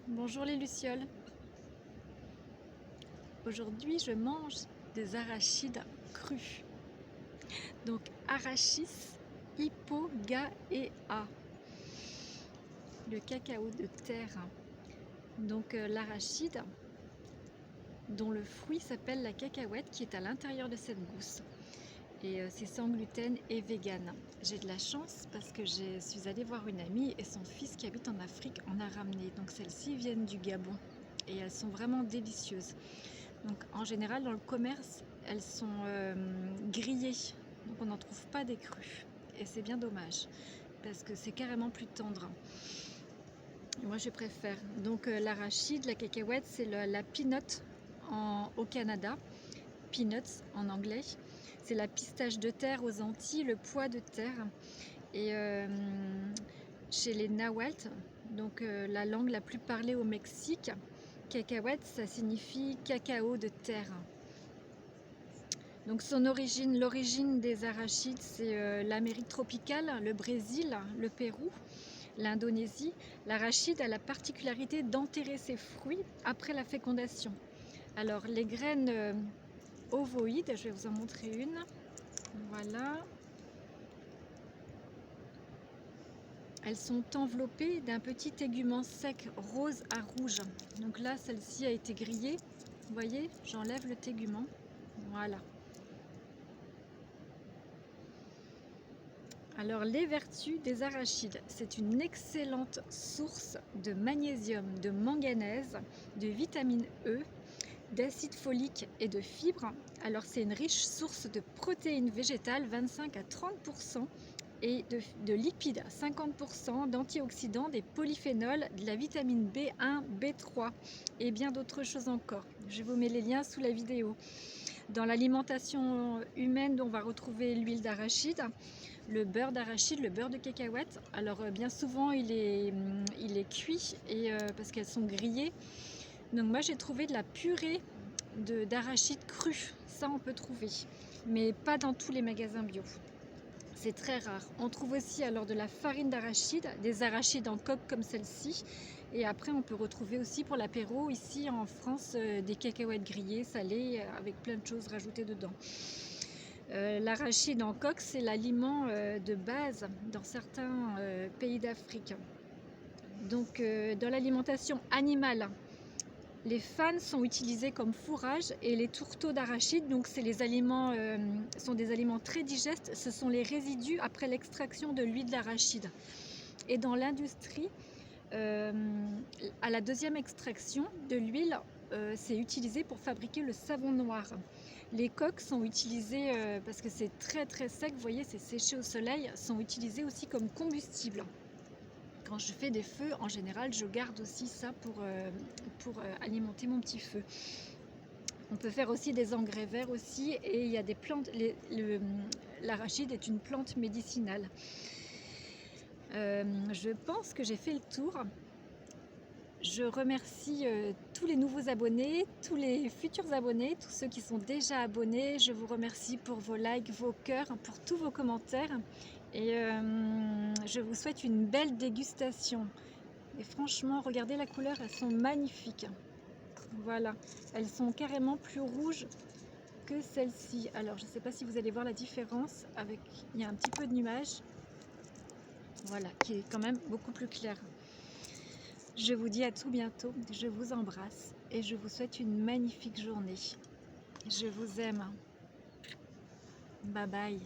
Bonjour les lucioles. Aujourd'hui je mange des arachides crus. Donc Arachis hypogaea, le cacao de terre. Donc l'arachide dont le fruit s'appelle la cacahuète qui est à l'intérieur de cette gousse. Et c'est sans gluten et vegan. J'ai de la chance parce que je suis allée voir une amie et son fils qui habite en Afrique en a ramené. Donc celles-ci viennent du Gabon et elles sont vraiment délicieuses. Donc en général dans le commerce elles sont grillées, donc on n'en trouve pas des crues et c'est bien dommage parce que c'est carrément plus tendre. Moi je préfère. Donc l'arachide, la cacahuète, c'est la peanut au Canada, peanuts en anglais. C'est la pistache de terre aux Antilles, le pois de terre. Et chez les Nahuatl, donc la langue la plus parlée au Mexique, cacahuète, ça signifie cacao de terre. Donc l'origine des arachides, c'est l'Amérique tropicale, le Brésil, le Pérou, l'Indonésie. L'arachide a la particularité d'enterrer ses fruits après la fécondation. Alors les graines ovoïdes, je vais vous en montrer une. Voilà. Elles sont enveloppées d'un petit tégument sec rose à rouge. Donc là, celle-ci a été grillée. Vous voyez, j'enlève le tégument. Voilà. Alors les vertus des arachides, c'est une excellente source de magnésium, de manganèse, de vitamine E, d'acide folique et de fibres. Alors c'est une riche source de protéines végétales, 25 à 30%, et de lipides, 50%, d'antioxydants, des polyphénols, de la vitamine B1, B3 et bien d'autres choses encore. Je vous mets les liens sous la vidéo. Dans l'alimentation humaine, on va retrouver l'huile d'arachide, le beurre d'arachide, le beurre de cacahuète. Alors bien souvent il est cuit et parce qu'elles sont grillées. Donc moi j'ai trouvé de la purée d'arachide crue, ça on peut trouver, mais pas dans tous les magasins bio. C'est très rare. On trouve aussi alors de la farine d'arachide, des arachides en coque comme celle-ci. Et après on peut retrouver aussi pour l'apéro ici en France des cacahuètes grillées, salées, avec plein de choses rajoutées dedans. L'arachide en coque, c'est l'aliment de base dans certains pays d'Afrique. Donc dans l'alimentation animale, les fanes sont utilisés comme fourrage et les tourteaux d'arachide, donc c'est les aliments, sont des aliments très digestes. Ce sont les résidus après l'extraction de l'huile d'arachide. Et dans l'industrie, à la deuxième extraction de l'huile, c'est utilisé pour fabriquer le savon noir. Les coques sont utilisées parce que c'est très très sec, vous voyez, c'est séché au soleil, sont utilisées aussi comme combustible. Quand je fais des feux, en général, je garde aussi ça pour alimenter mon petit feu. On peut faire aussi des engrais verts aussi, et il y a des plantes. L'arachide est une plante médicinale. Je pense que j'ai fait le tour. Je remercie tous les nouveaux abonnés, tous les futurs abonnés, tous ceux qui sont déjà abonnés. Je vous remercie pour vos likes, vos cœurs, pour tous vos commentaires. Et je vous souhaite une belle dégustation. Et franchement, regardez la couleur, elles sont magnifiques. Voilà, elles sont carrément plus rouges que celles-ci. Alors, je ne sais pas si vous allez voir la différence. Il y a un petit peu de nuage. Voilà, qui est quand même beaucoup plus clair. Je vous dis à tout bientôt, je vous embrasse et je vous souhaite une magnifique journée. Je vous aime. Bye bye.